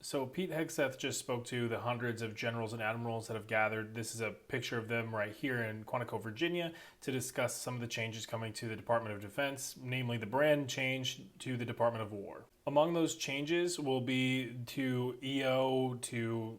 So Pete Hegseth just spoke to the hundreds of generals and admirals that have gathered. This is a picture of them right here in Quantico, Virginia, to discuss some of the changes coming to the Department of Defense, namely the brand change to the Department of War. Among those changes will be to EO, to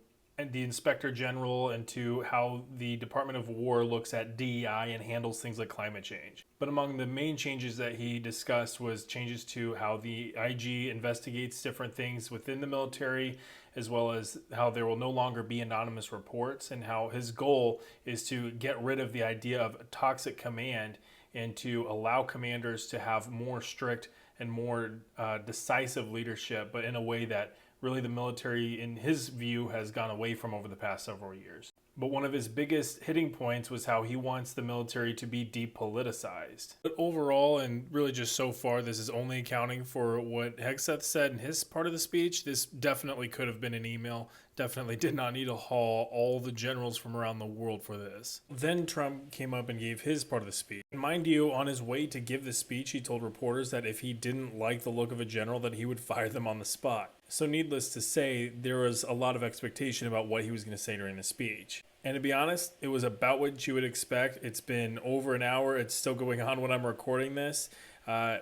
the Inspector General, and to how the Department of War looks at DEI and handles things like climate change. But among the main changes that he discussed was changes to how the IG investigates different things within the military, as well as how there will no longer be anonymous reports, and how his goal is to get rid of the idea of toxic command and to allow commanders to have more strict and more decisive leadership, but in a way that really the military, in his view, has gone away from over the past several years. But one of his biggest hitting points was how he wants the military to be depoliticized. But overall, and really just so far, this is only accounting for what Hegseth said in his part of the speech. This definitely could have been an email. Definitely did not need to haul all the generals from around the world for this. Then Trump came up and gave his part of the speech. And mind you, on his way to give the speech, he told reporters that if he didn't like the look of a general, that he would fire them on the spot. So needless to say, there was a lot of expectation about what he was going to say during the speech. And to be honest, it was about what you would expect. It's been over an hour. It's still going on when I'm recording this.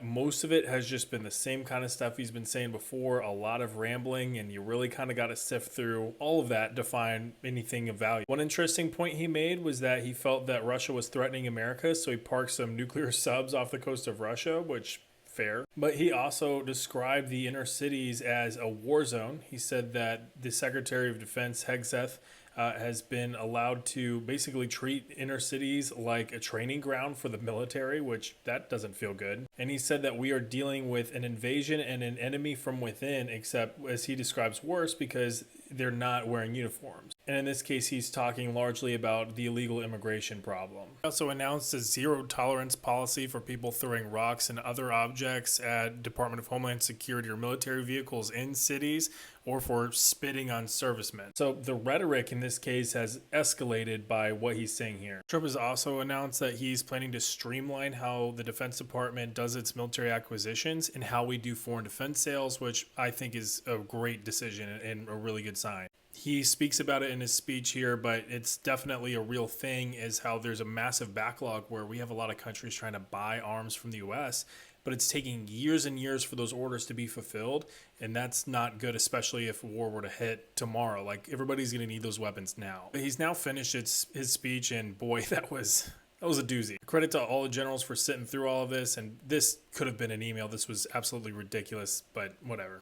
Most of it has just been the same kind of stuff he's been saying before, a lot of rambling, and you really kind of got to sift through all of that to find anything of value. One interesting point he made was that he felt that Russia was threatening America, so he parked some nuclear subs off the coast of Russia, which fair. But he also described the inner cities as a war zone. He said that the Secretary of Defense, Hegseth, has been allowed to basically treat inner cities like a training ground for the military, which that doesn't feel good. And he said that we are dealing with an invasion and an enemy from within, except as he describes worse, because they're not wearing uniforms. And in this case, he's talking largely about the illegal immigration problem. He also announced a zero tolerance policy for people throwing rocks and other objects at Department of Homeland Security or military vehicles in cities, or for spitting on servicemen. So the rhetoric in this case has escalated by what he's saying here. Trump has also announced that he's planning to streamline how the Defense Department does its military acquisitions and how we do foreign defense sales, which I think is a great decision and a really good sign. He speaks about it in his speech here, but it's definitely a real thing, is how there's a massive backlog where we have a lot of countries trying to buy arms from the U.S., but it's taking years and years for those orders to be fulfilled, and that's not good, especially if war were to hit tomorrow. Like, everybody's going to need those weapons now. But he's now finished his speech, and boy, that was a doozy. Credit to all the generals for sitting through all of this, and this could have been an email. This was absolutely ridiculous, but whatever.